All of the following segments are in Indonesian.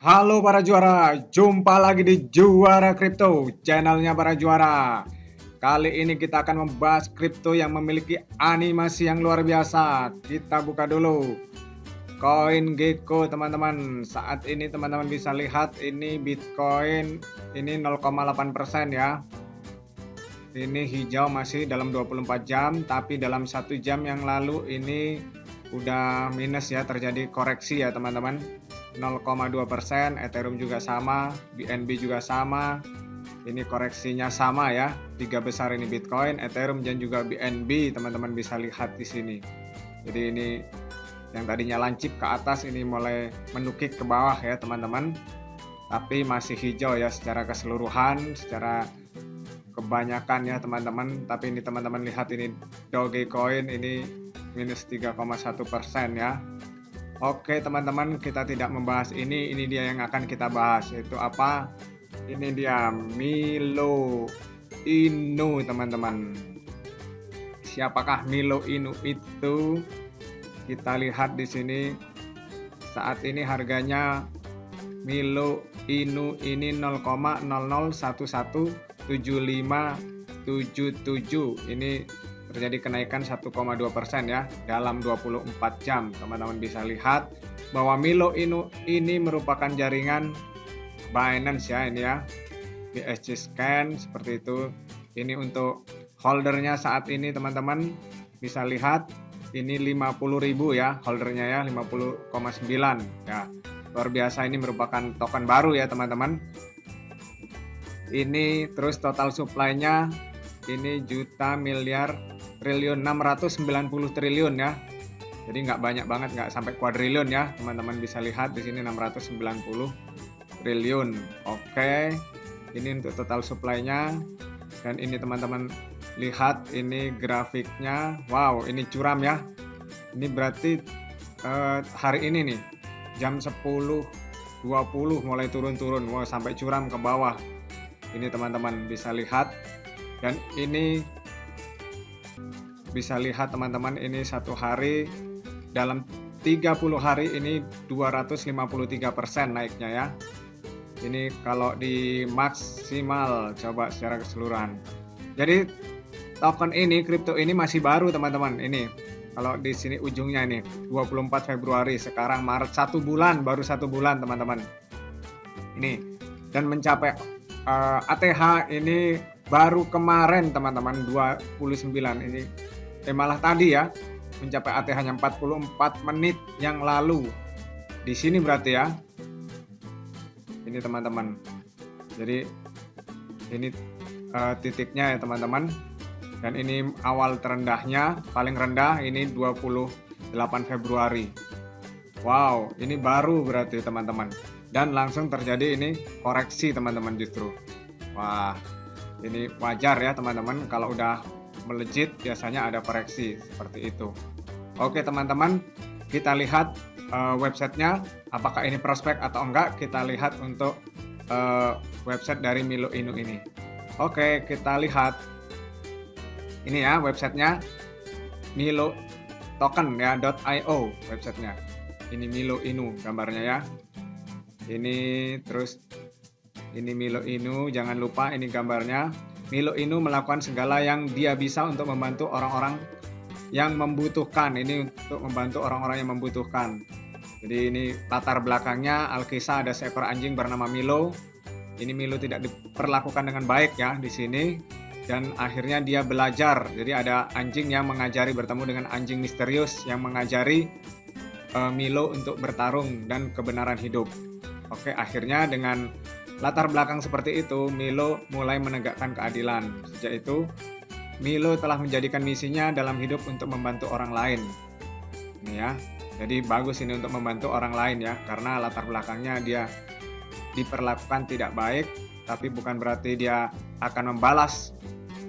Halo para juara, jumpa lagi di Juara Kripto, channelnya para juara. Kali ini kita akan membahas kripto yang memiliki animasi yang luar biasa. Kita buka dulu CoinGecko teman-teman. Saat ini teman-teman bisa lihat ini Bitcoin ini 0,8% ya. Ini hijau masih dalam 24 jam, tapi dalam 1 jam yang lalu ini udah minus ya, terjadi koreksi ya teman-teman. 0,2%, Ethereum juga sama, BNB juga sama. Ini koreksinya sama ya. Tiga besar ini Bitcoin, Ethereum dan juga BNB, teman-teman bisa lihat di sini. Jadi ini yang tadinya lancip ke atas ini mulai menukik ke bawah ya teman-teman. Tapi masih hijau ya secara keseluruhan, secara kebanyakan ya teman-teman. Tapi ini teman-teman lihat ini Dogecoin ini minus 3,1% ya. Oke teman-teman, kita tidak membahas ini dia yang akan kita bahas, yaitu apa? Ini dia Milo Inu teman-teman. Siapakah Milo Inu itu? Kita lihat di sini. Saat ini harganya Milo Inu ini 0,00117577. Ini terjadi kenaikan 1,2% ya dalam 24 jam. Teman-teman bisa lihat bahwa Milo Inu ini merupakan jaringan Binance ya, ini ya, BSC Scan seperti itu. Ini untuk holdernya saat ini teman-teman bisa lihat ini 50.000 ya holdernya ya, 50,9 ya. Luar biasa, ini merupakan token baru ya teman-teman. Ini terus total supply-nya ini juta, miliar, triliun, 690 triliun ya. Jadi nggak banyak banget, nggak sampai kuadriliun ya. Teman-teman bisa lihat di sini 690 triliun. Oke. Ini untuk total supply-nya. Dan ini teman-teman lihat ini grafiknya. Wow, ini curam ya. Ini berarti hari ini nih jam 10.20 mulai turun-turun, mau sampai curam ke bawah. Ini teman-teman bisa lihat. Dan ini bisa lihat teman-teman, ini satu hari dalam 30 hari ini 253% naiknya ya. Ini kalau di maksimal coba secara keseluruhan. Jadi token ini, kripto ini masih baru teman-teman. Ini kalau di sini ujungnya ini 24 Februari, sekarang Maret, 1 bulan, baru 1 bulan teman-teman. Ini dan mencapai ATH ini baru kemarin teman-teman 29 ini malah tadi ya mencapai ATH-nya 44 menit yang lalu. Di sini berarti ya. Ini teman-teman. Jadi ini titiknya ya teman-teman. Dan ini awal terendahnya, paling rendah ini 28 Februari. Wow, ini baru berarti teman-teman. Dan langsung terjadi ini koreksi teman-teman justru. Wah, ini wajar ya teman-teman, kalau udah melejit biasanya ada koreksi seperti itu. Oke teman-teman, kita lihat websitenya, apakah ini prospek atau enggak. Kita lihat untuk website dari Milo Inu ini. Oke, kita lihat ini ya websitenya, Milo Token ya .io websitenya. Ini Milo Inu gambarnya ya. Ini terus ini Milo Inu, jangan lupa ini gambarnya. Milo Inu melakukan segala yang dia bisa untuk membantu orang-orang yang membutuhkan. Ini untuk membantu orang-orang yang membutuhkan. Jadi ini latar belakangnya, alkisah ada seekor anjing bernama Milo. Ini Milo tidak diperlakukan dengan baik ya di sini. Dan akhirnya dia belajar. Jadi ada anjing yang mengajari, bertemu dengan anjing misterius yang mengajari Milo untuk bertarung dan kebenaran hidup. Oke, akhirnya dengan latar belakang seperti itu, Milo mulai menegakkan keadilan. Sejak itu, Milo telah menjadikan misinya dalam hidup untuk membantu orang lain. Ini ya, jadi bagus ini untuk membantu orang lain ya, karena latar belakangnya dia diperlakukan tidak baik, tapi bukan berarti dia akan membalas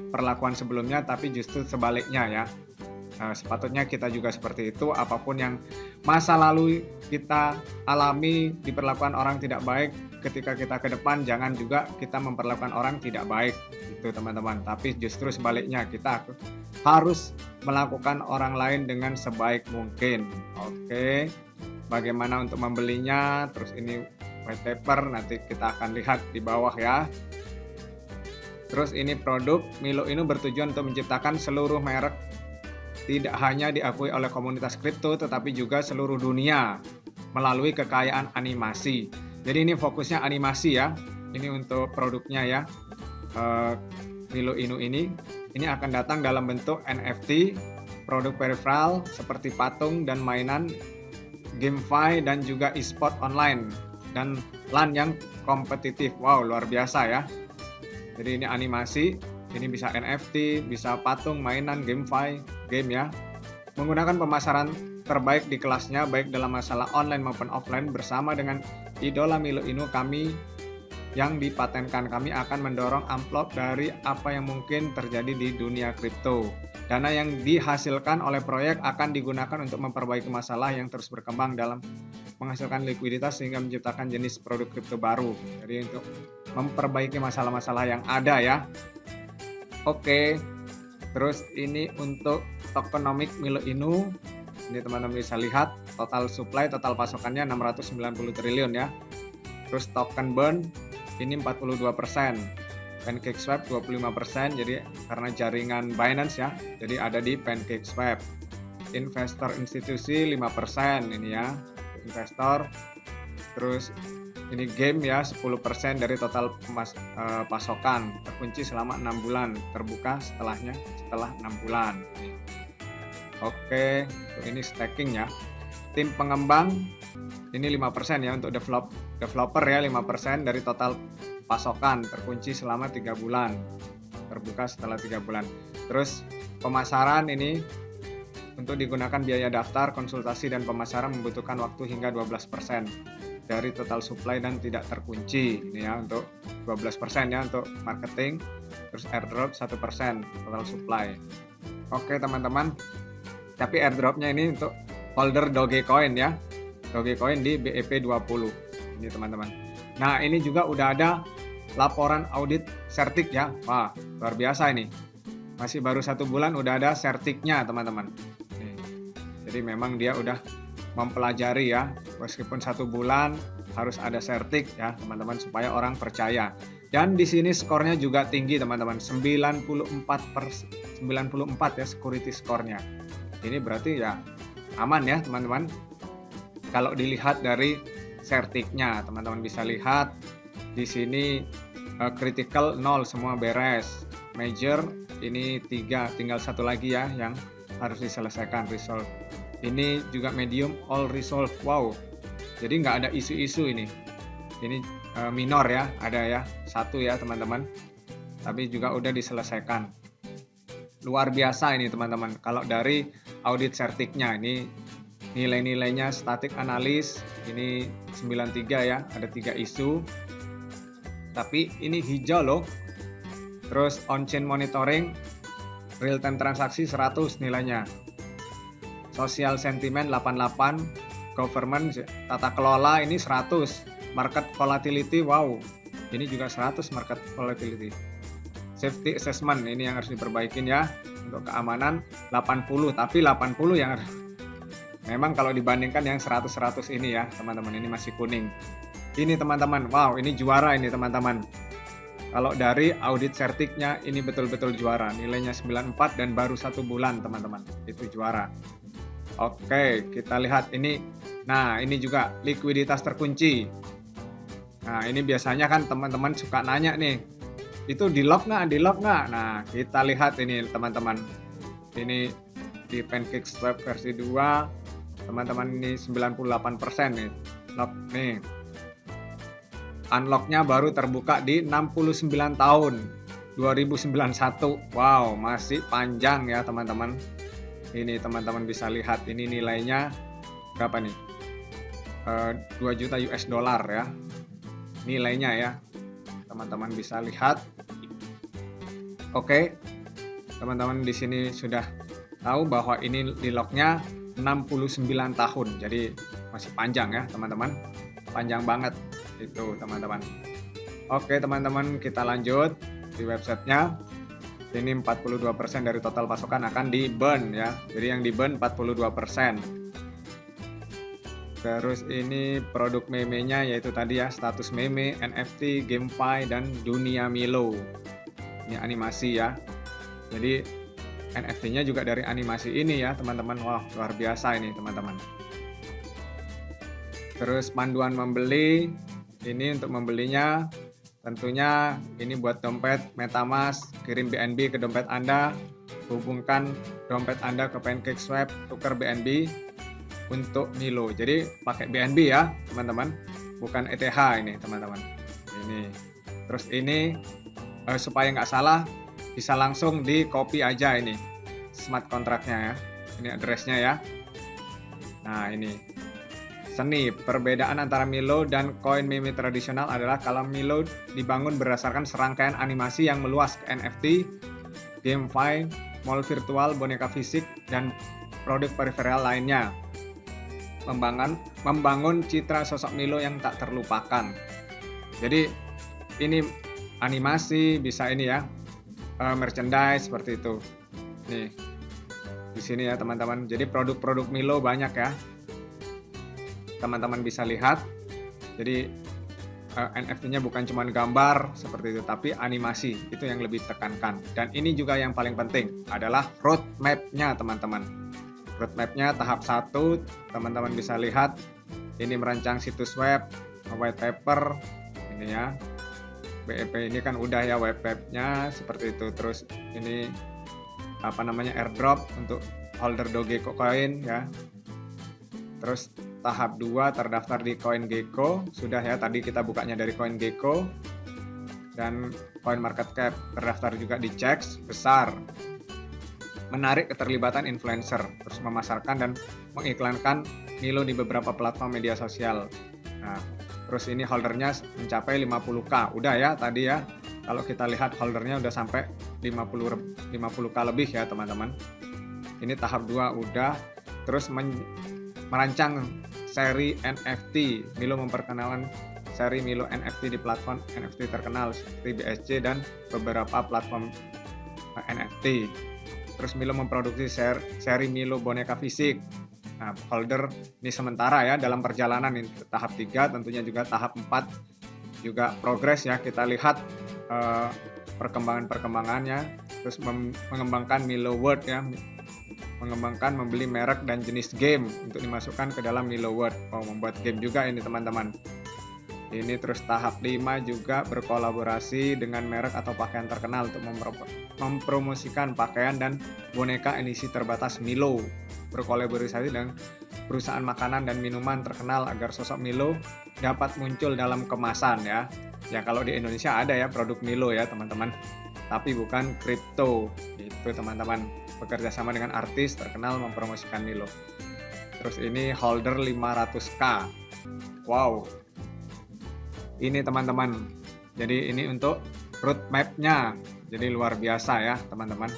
perlakuan sebelumnya, tapi justru sebaliknya ya. Sepatutnya kita juga seperti itu, apapun yang masa lalu kita alami diperlakukan orang tidak baik, ketika kita ke depan jangan juga kita memperlakukan orang tidak baik itu teman-teman, tapi justru sebaliknya kita harus melakukan orang lain dengan sebaik mungkin. Oke, bagaimana untuk membelinya, terus ini white paper, nanti kita akan lihat di bawah ya. Terus ini produk Milo Inu bertujuan untuk menciptakan seluruh merek tidak hanya diakui oleh komunitas kripto tetapi juga seluruh dunia melalui kekayaan animasi. Jadi ini fokusnya animasi ya. Ini untuk produknya ya. Milo Inu ini akan datang dalam bentuk NFT, produk peripheral seperti patung dan mainan, GameFi dan juga e-sport online dan LAN yang kompetitif. Wow, luar biasa ya. Jadi ini animasi, ini bisa NFT, bisa patung, mainan, GameFi, game ya. Menggunakan pemasaran terbaik di kelasnya baik dalam masalah online maupun offline bersama dengan idola Milo Inu kami yang dipatenkan. Kami akan mendorong amplop dari apa yang mungkin terjadi di dunia kripto. Dana yang dihasilkan oleh proyek akan digunakan untuk memperbaiki masalah yang terus berkembang dalam menghasilkan likuiditas sehingga menciptakan jenis produk kripto baru. Jadi untuk memperbaiki masalah-masalah yang ada ya. Oke. Terus ini untuk tokenomic Milo Inu. Ini teman-teman bisa lihat total supply, total pasokannya 690 triliun ya. Terus token burn ini 42%. PancakeSwap 25%, jadi karena jaringan Binance ya, jadi ada di PancakeSwap. Investor institusi 5% ini ya, investor. Terus ini game ya 10% dari total pasokan, terkunci selama 6 bulan, terbuka setelah 6 bulan. Oke, ini staking ya. Tim pengembang ini 5% ya untuk developer ya, 5% dari total pasokan, terkunci selama 3 bulan, terbuka setelah 3 bulan. Terus pemasaran ini untuk digunakan biaya daftar, konsultasi dan pemasaran membutuhkan waktu hingga 12% dari total supply dan tidak terkunci. Ini ya untuk 12% ya untuk marketing. Terus airdrop 1% total supply. Oke teman-teman, tapi airdropnya ini untuk holder Dogecoin ya, Dogecoin di BEP20 ini teman-teman. Nah ini juga udah ada laporan audit Certik ya. Wah luar biasa ini, masih baru 1 bulan udah ada Certiknya teman-teman. Jadi memang dia udah mempelajari ya, meskipun 1 bulan harus ada Certik ya teman-teman supaya orang percaya. Dan di sini skornya juga tinggi teman-teman, 94 ya security skornya. Ini berarti ya aman ya teman-teman. Kalau dilihat dari Certiknya, teman-teman bisa lihat di sini critical 0 semua beres. Major ini 3, tinggal 1 lagi ya yang harus diselesaikan, resolve. Ini juga medium all resolve. Wow. Jadi nggak ada isu-isu ini. Ini minor ya, ada ya 1 ya teman-teman. Tapi juga udah diselesaikan. Luar biasa ini teman-teman. Kalau dari audit Certiknya ini nilai-nilainya static analis ini 93 ya, ada 3 isu. Tapi ini hijau loh. Terus on-chain monitoring, real time transaksi 100 nilainya. Social sentiment 88, government tata kelola ini 100, market volatility wow. Ini juga 100 market volatility. Safety assessment ini yang harus diperbaikin ya. Untuk keamanan 80, tapi 80 yang memang kalau dibandingkan yang 100 ini ya teman-teman, ini masih kuning. Ini teman-teman, wow ini juara ini teman-teman. Kalau dari audit Certiknya ini betul-betul juara, nilainya 94 dan baru 1 bulan teman-teman, itu juara. Oke, kita lihat ini. Nah ini juga likuiditas terkunci. Nah ini biasanya kan teman-teman suka nanya nih, itu di lock nggak? Nah kita lihat ini teman-teman, ini di PancakeSwap versi 2 teman-teman, ini 98% nih lock nih. Unlocknya baru terbuka di 69 tahun 2091. Wow masih panjang ya teman-teman. Ini teman-teman bisa lihat ini nilainya berapa nih, 2 juta US dollar ya nilainya ya teman-teman bisa lihat. Oke teman-teman di sini sudah tahu bahwa ini di locknya 69 tahun, jadi masih panjang ya teman-teman, panjang banget itu teman-teman. Oke teman-teman, kita lanjut di websitenya. Ini 42% dari total pasokan akan di burn ya, jadi yang di burn 42%. Terus ini produk meme-nya yaitu tadi ya, status meme, NFT, GameFi, dan dunia Milo. Ini animasi ya. Jadi NFT-nya juga dari animasi ini ya teman-teman. Wah, luar biasa ini teman-teman. Terus panduan membeli, ini untuk membelinya tentunya ini buat dompet MetaMask, kirim BNB ke dompet Anda, hubungkan dompet Anda ke PancakeSwap, tukar BNB untuk Milo. Jadi pakai BNB ya teman-teman, bukan ETH ini teman-teman. Ini. Terus ini supaya nggak salah bisa langsung di copy aja ini smart kontraknya ya. Ini addressnya ya. Nah ini. Seni, perbedaan antara Milo dan koin meme tradisional adalah kalau Milo dibangun berdasarkan serangkaian animasi yang meluas ke NFT, GameFi, mall virtual, boneka fisik, dan produk peripheral lainnya. Membangun citra sosok Milo yang tak terlupakan. Jadi ini animasi, bisa ini ya, merchandise seperti itu. Nih, di sini ya teman-teman. Jadi produk-produk Milo banyak ya. Teman-teman bisa lihat. Jadi NFT-nya bukan cuma gambar seperti itu, tapi animasi itu yang lebih tekankan. Dan ini juga yang paling penting adalah roadmap-nya teman-teman. Roadmap-nya tahap 1, teman-teman bisa lihat. Ini merancang situs web, white paper, ini ya. BEP ini kan udah ya web-nya seperti itu. Terus ini apa namanya airdrop untuk holder Dogecoin ya. Terus tahap 2 terdaftar di CoinGecko, sudah ya, tadi kita bukanya dari CoinGecko. Dan CoinMarketCap terdaftar juga di Checks, besar. Menarik keterlibatan influencer, terus memasarkan dan mengiklankan Milo di beberapa platform media sosial. Nah, terus ini holdernya mencapai 50k, udah ya tadi ya. Kalau kita lihat holdernya udah sampai 50k lebih ya teman-teman. Ini tahap 2 udah, terus merancang seri NFT. Milo memperkenalkan seri Milo NFT di platform NFT terkenal seperti BSC dan beberapa platform NFT. Terus Milo memproduksi seri Milo boneka fisik. Nah, holder ini sementara ya dalam perjalanan ini tahap 3, tentunya juga tahap 4 juga progres ya. Kita lihat perkembangannya. Terus mengembangkan Milo World ya. Mengembangkan membeli merek dan jenis game untuk dimasukkan ke dalam Milo World. Membuat game juga ini teman-teman. Ini terus tahap 5 juga berkolaborasi dengan merek atau pakaian terkenal untuk mempromosikan pakaian dan boneka edisi terbatas Milo. Berkolaborasi dengan perusahaan makanan dan minuman terkenal agar sosok Milo dapat muncul dalam kemasan ya. Ya kalau di Indonesia ada ya produk Milo ya teman-teman. Tapi bukan kripto. Itu teman-teman. Bekerja sama dengan artis terkenal mempromosikan Milo. Terus ini holder 500k. Wow. Ini teman-teman. Jadi ini untuk roadmap-nya. Jadi luar biasa ya teman-teman.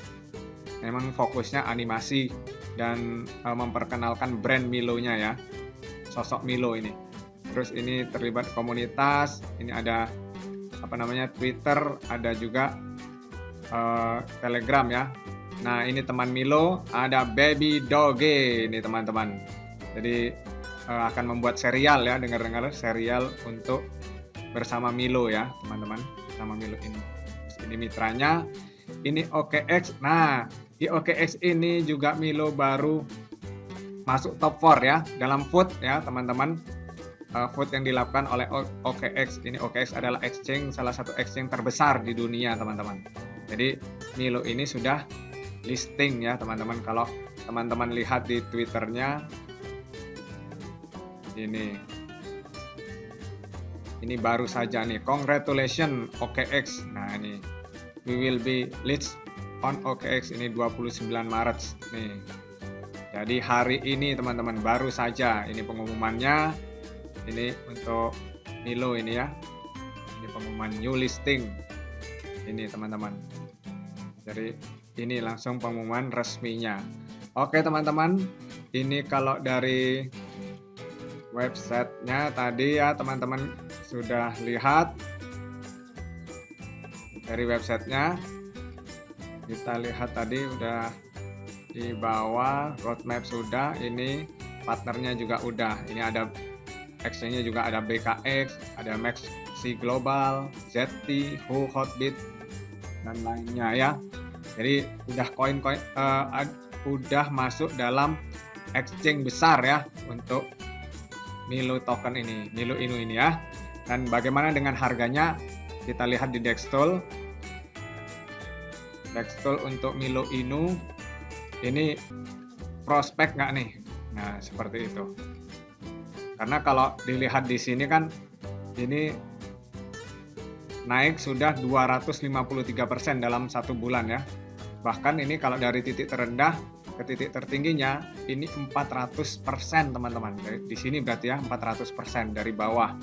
Memang fokusnya animasi dan memperkenalkan brand Milonya ya. Sosok Milo ini. Terus ini terlibat komunitas. Ini ada apa namanya Twitter, ada juga Telegram ya. Nah ini teman Milo, ada Baby Doge ini teman-teman. Jadi akan membuat serial ya, dengar-dengar serial untuk bersama Milo ya teman-teman, sama Milo ini. Terus ini mitranya, ini OKX. Nah di OKX ini juga Milo baru masuk top 4 ya dalam vote ya teman-teman. Vote yang dilakukan oleh OKX. Ini OKX adalah exchange, salah satu exchange terbesar di dunia teman-teman. Jadi Milo ini sudah listing ya teman-teman. Kalau teman-teman lihat di Twitternya ini baru saja nih, congratulations OKX. Nah ini we will be list on OKX ini 29 Maret nih. Jadi hari ini teman-teman baru saja ini pengumumannya. Ini untuk Milo ini ya. Ini pengumuman new listing. Ini teman-teman. Jadi ini langsung pengumuman resminya. Oke teman-teman, ini kalau dari websitenya tadi ya teman-teman sudah lihat dari websitenya. Kita lihat tadi udah di bawah roadmap sudah. Ini partnernya juga udah. Ini ada exchange-nya juga ada BKX, ada Maxi Global, ZT, Who, Hotbit, dan lainnya ya. Jadi udah koin-koin udah masuk dalam exchange besar ya untuk Milo token ini, Milo Inu ini ya. Dan bagaimana dengan harganya? Kita lihat di Dextol. Dextol untuk Milo Inu ini prospek nggak nih? Nah, seperti itu. Karena kalau dilihat di sini kan ini naik sudah 253% dalam 1 bulan ya. Bahkan ini kalau dari titik terendah ke titik tertingginya ini 400% teman-teman. Di sini berarti ya 400% dari bawah.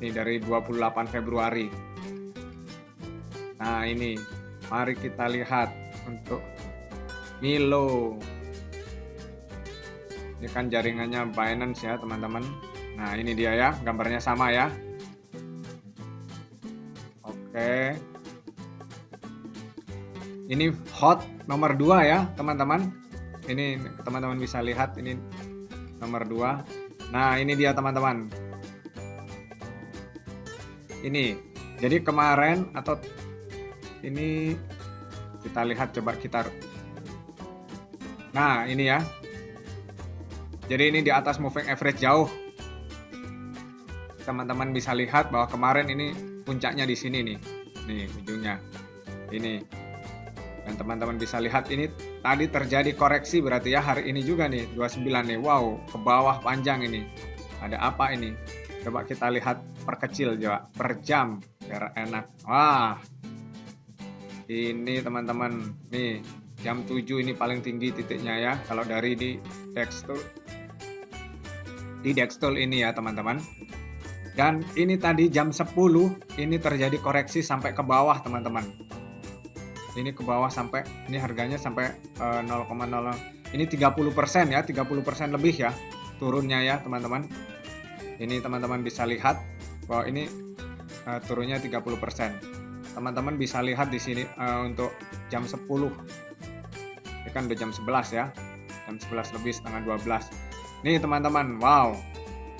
Ini dari 28 Februari. Nah, ini mari kita lihat untuk Milo. Ini kan jaringannya Binance ya, teman-teman. Nah, ini dia ya, gambarnya sama ya. Oke. Ini hot nomor 2 ya, teman-teman. Ini teman-teman bisa lihat ini nomor 2. Nah, ini dia teman-teman. Ini. Jadi kemarin atau ini kita lihat, coba kita. Nah, ini ya. Jadi ini di atas moving average jauh. Teman-teman bisa lihat bahwa kemarin ini puncaknya di sini nih. Nih ujungnya. Ini. Dan teman-teman bisa lihat ini tadi terjadi koreksi berarti ya hari ini juga nih 29 nih. Wow, ke bawah panjang ini. Ada apa ini? Coba kita lihat perkecil coba per jam biar enak. Wah. Ini teman-teman, nih jam 7 ini paling tinggi titiknya ya kalau dari di Dextol. Di Dextol ini ya teman-teman. Dan ini tadi jam 10 ini terjadi koreksi sampai ke bawah teman-teman. Ini ke bawah sampai ini harganya sampai 0,0. Ini 30% ya, 30% lebih ya turunnya ya teman-teman. Ini teman-teman bisa lihat bahwa ini turunnya 30%. Teman-teman bisa lihat di sini untuk jam 10. Ini kan udah jam 11 ya. Jam 11 lebih setengah 12. Nih teman-teman, wow.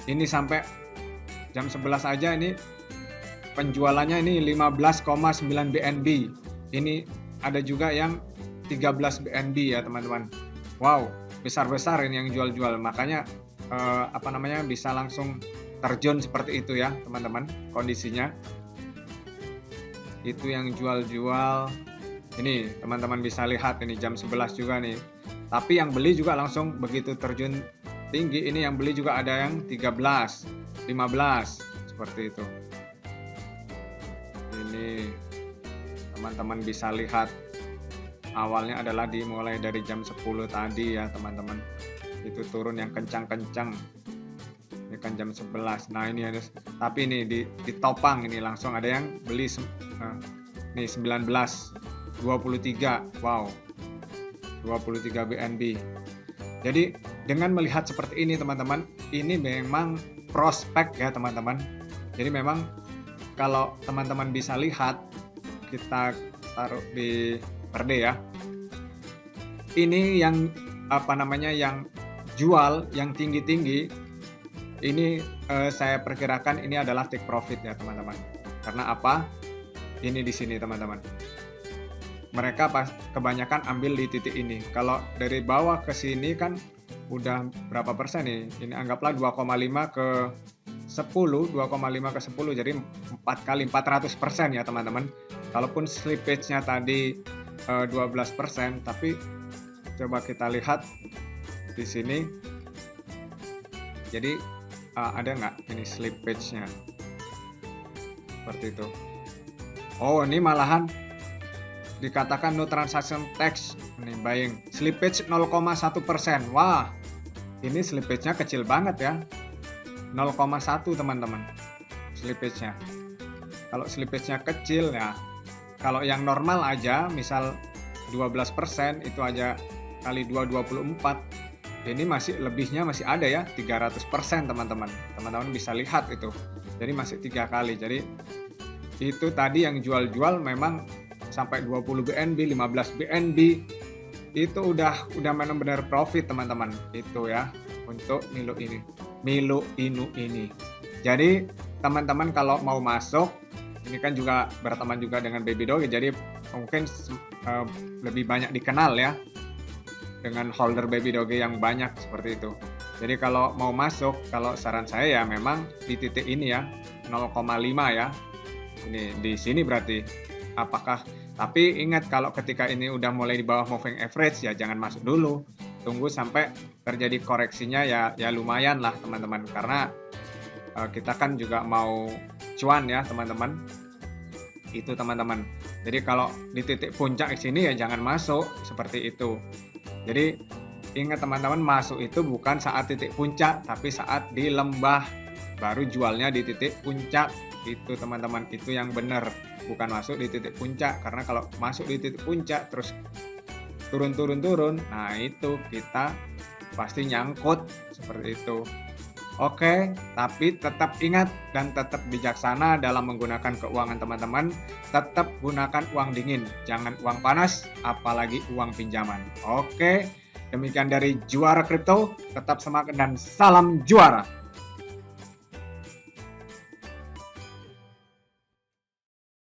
Ini sampai jam 11 aja ini penjualannya ini 15,9 BNB. Ini ada juga yang 13 BNB ya teman-teman. Wow, besar-besar ini yang jual-jual. Makanya bisa langsung terjun seperti itu ya teman-teman kondisinya. Itu yang jual-jual. Ini teman-teman bisa lihat ini jam 11 juga nih. Tapi yang beli juga langsung begitu terjun tinggi. Ini yang beli juga ada yang 13, 15 seperti itu. Ini teman-teman bisa lihat awalnya adalah dimulai dari jam 10 tadi ya teman-teman. Itu turun yang kencang-kencang. Ini kan jam 11. Nah, ini ada tapi ini ditopang ini langsung ada yang beli nih 19 23. Wow. 23 BNB. Jadi dengan melihat seperti ini teman-teman, ini memang prospek ya teman-teman. Jadi memang kalau teman-teman bisa lihat, kita taruh di per day ya. Ini yang yang jual yang tinggi-tinggi ini saya perkirakan ini adalah take profit ya teman-teman. Karena apa? Ini di sini teman-teman. Mereka kebanyakan ambil di titik ini. Kalau dari bawah ke sini kan udah berapa persen nih? Ini anggaplah 2,5 ke 10, 2,5 ke 10 jadi 4 kali 400% ya teman-teman. Kalaupun slippage-nya tadi 12%, tapi coba kita lihat di sini. Jadi ada nggak ini slippage-nya? Seperti itu. Oh, ini malahan dikatakan no transaction tax. Ini buying. Slippage 0,1%. Wah, ini slippage-nya kecil banget ya. 0,1 teman-teman. Slippage-nya. Kalau slippage-nya kecil ya. Kalau yang normal aja, misal 12% itu aja kali 2, 24. Ini masih lebihnya masih ada ya, 300% teman-teman. Teman-teman bisa lihat itu. Jadi masih 3 kali. Jadi itu tadi yang jual-jual memang sampai 20 BNB, 15 BNB. Itu udah benar-benar profit teman-teman. Itu ya untuk Milo Inu ini. Jadi teman-teman kalau mau masuk, ini kan juga berteman juga dengan Baby Doge, jadi mungkin lebih banyak dikenal ya dengan holder Baby Doge yang banyak seperti itu. Jadi kalau mau masuk, kalau saran saya ya memang di titik ini ya 0,5 ya. Ini di sini berarti apakah, tapi ingat kalau ketika ini udah mulai di bawah moving average ya jangan masuk dulu. Tunggu sampai terjadi koreksinya ya lumayan lah teman-teman, karena kita kan juga mau cuan ya teman-teman. Itu teman-teman. Jadi kalau di titik puncak di sini ya jangan masuk seperti itu. Jadi ingat teman-teman, masuk itu bukan saat titik puncak, tapi saat di lembah baru jualnya di titik puncak. Itu teman-teman, itu yang benar, bukan masuk di titik puncak. Karena kalau masuk di titik puncak terus turun, nah itu kita pasti nyangkut seperti itu. Oke, tapi tetap ingat dan tetap bijaksana dalam menggunakan keuangan teman-teman. Tetap gunakan uang dingin, jangan uang panas, apalagi uang pinjaman. Oke, demikian dari Juara Kripto, tetap semangat dan salam juara.